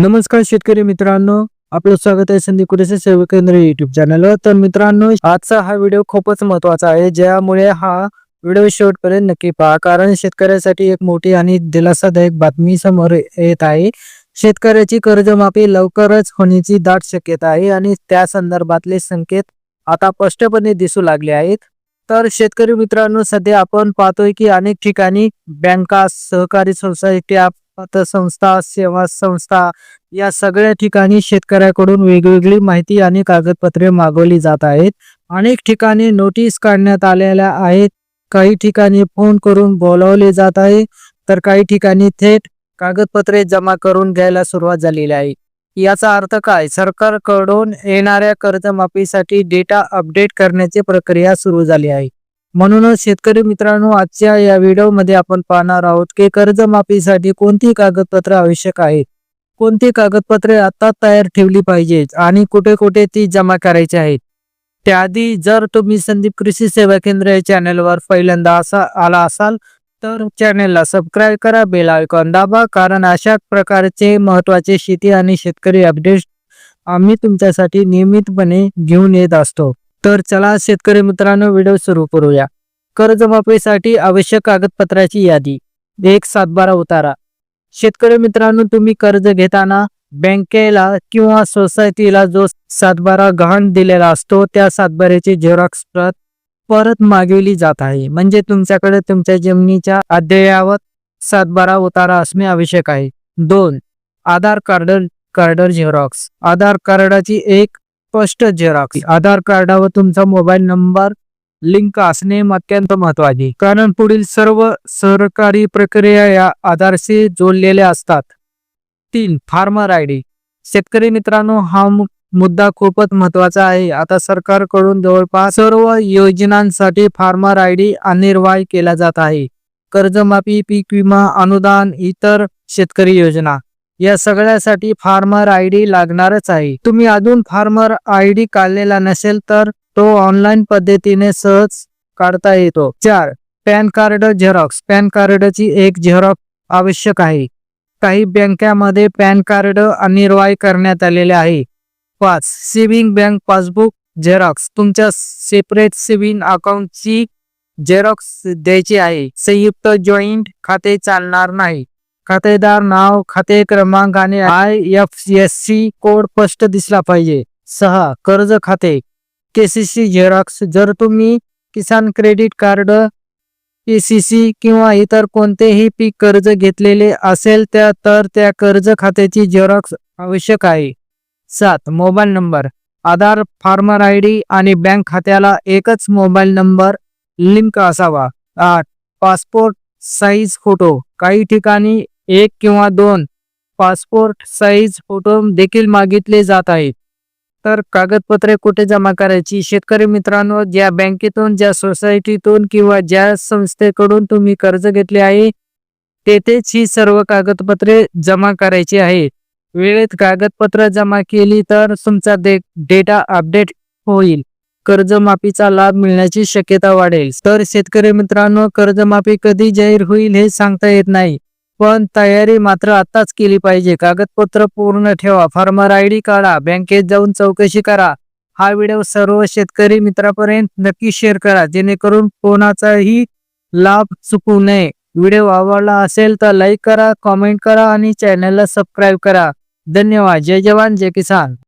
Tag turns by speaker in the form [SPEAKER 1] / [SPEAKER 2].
[SPEAKER 1] नमस्कार शेतकरी मित्रांनो, आपलं स्वागत आहे संदीप कृषी सेवा केंद्र YouTube चॅनलवर। तर मित्रांनो, आजचा हा व्हिडिओ खूपच महत्त्वाचा आहे, ज्यामुळे हा व्हिडिओ शेवटपर्यंत नक्की पहा, कारण शेतकऱ्यासाठी एक मोठी आणि दिलासादायक बातमी समोर येत आहे। शेतकऱ्याची कर्जमाफी लवकरच होण्याची दाट शक्यता आहे आणि त्या संदर्भातले संकेत आता स्पष्टपणे दिसू लागले आहेत। तर शेतकरी मित्रांनो, सध्या आपण पाहतोय की अनेक ठिकाणी बँका, सहकारी सोसायट्या, पतसंस्था, सेवा संस्था या सगळ्या ठिकाणी शेतकऱ्याकडून वेगवेगळी माहिती आणि कागदपत्रे मागवली जात आहेत। अनेक ठिकाणी नोटीस काढण्यात आलेल्या आहेत, काही ठिकाणी फोन करून बोलावले जात आहे, तर काही ठिकाणी थेट कागदपत्रे जमा करून घ्यायला सुरुवात झालेली आहे। याचा अर्थ काय? सरकारकडून येणाऱ्या कर्जमाफीसाठी डेटा अपडेट करण्याची प्रक्रिया सुरू झाली आहे। म्हणूनच शेतकरी मित्रांनो, आजच्या या व्हिडिओमध्ये आपण पाहणार आहोत की कर्जमाफीसाठी कोणती कागदपत्रे आवश्यक आहेत, कोणती कागदपत्रे आता तयार ठेवली पाहिजेत आणि कुठे कुठे ती जमा करायची आहेत। त्याआधी जर तुम्ही संदीप कृषी सेवा केंद्र या चॅनलवर पहिल्यांदा आला असाल तर चॅनलला सबस्क्राईब करा, बेल आयकॉन दाबा, कारण अशा प्रकारचे महत्त्वाचे शेती आणि शेतकरी अपडेट्स आम्ही तुमच्यासाठी नियमितपणे घेऊन येत असतो। तर चला शेतकरी मित्रांनो, व्हिडिओ सुरू करूया। कर्जमाफीसाठी आवश्यक कागदपत्राची यादी। 1. सातबारा उतारा। शेतकरी मित्रांनो, तुम्ही कर्ज घेताना बँकेला किंवा सोसायटीला जो सातबारा गहाण दिलेला असतो, त्या सातबाऱ्याची झेरॉक्स प्रत परत मागवली जात आहे। म्हणजे तुमच्याकडे तुमच्या जमिनीच्या अद्ययावत सातबारा उतारा असणे आवश्यक आहे। 2. आधार कार्ड झेरॉक्स। आधार कार्डाची एक स्पष्ट झेरॉक्स। आधार कार्डावर तुमचा मोबाईल नंबर लिंक असणे अत्यंत महत्त्वाचे, कारण पुढील सर्व सरकारी प्रक्रिया या आधारशी जोडलेल्या असतात। 3. Farmer ID. शेतकरी मित्रांनो, हा मुद्दा खूपच महत्त्वाचा आहे। आता सरकारकडून जवळपास सर्व योजनांसाठी फार्मर आयडी अनिवार्य केला जात आहे। कर्जमाफी, पीक विमा, अनुदान, इतर शेतकरी योजना या सगळ्यासाठी फार्मर आयडी लागणारच आहे। तुम्ही अजून फार्मर आयडी काढलेला नसेल तर तो ऑनलाईन पद्धतीने सहज काढता येतो। 4. Pan card Xerox. पॅन कार्डची एक झेरॉक्स आवश्यक आहे। काही बँकांमध्ये पॅन कार्ड अनिवार्य करण्यात आलेले आहे। 5. Saving bank passbook Xerox. तुमच्या सेपरेट सेव्हिंग अकाउंटची झेरॉक्स द्यायची आहे। संयुक्त जॉईंट खाते चालणार नाही। खातेदार नाव, खाते क्रमांक आणि IFSC कोड स्पष्ट दिसला पाहिजे। 6. कर्ज खाते KCC झेरॉक्स। जर तुम्ही किसान क्रेडिट कार्ड, KCC किंवा इतर कोणतेही पीक कर्ज घेतलेले असेल तर त्या कर्ज खात्याची झेरॉक्स आवश्यक आहे। 7. Mobile number. Aadhaar, farmer ID आणि बँक खात्याला एकच मोबाईल नंबर लिंक असावा। 8. Passport size photo. काही ठिकाणी 1 किंवा 2 पासपोर्ट साईज फोटो देखील मागितले जात आहेत। तर कागदपत्रे कुठे जमा करायची? शेतकरी मित्रांनो, ज्या बँकेतून, ज्या सोसायटीतून किंवा ज्या संस्थेकडून तुम्ही कर्ज घेतले आहे, तेथेच ही सर्व कागदपत्रे जमा करायची आहेत। वेळेत कागदपत्र जमा केली तर तुमचा डेटा अपडेट होईल, कर्जमाफीचा लाभ मिळण्याची शक्यता वाढेल। तर शेतकरी मित्रांनो, कर्जमाफी कधी जाहीर होईल हे सांगता येत नाही, पण तयारी मात्र आताच केली पाहिजे। कागदपत्र पूर्ण ठेवा, फार्मर आयडी काढा, बँकेत जाऊन चौकशी करा। हा व्हिडिओ सर्व शेतकरी मित्रांपर्यंत नक्की शेअर करा, जेणेकरून कोणाचाही लाभ चुकू नये। व्हिडिओ आवडला असेल तर लाईक करा, कमेंट करा आणि चॅनलला सबस्क्राईब करा। धन्यवाद। जय जवान, जय किसान।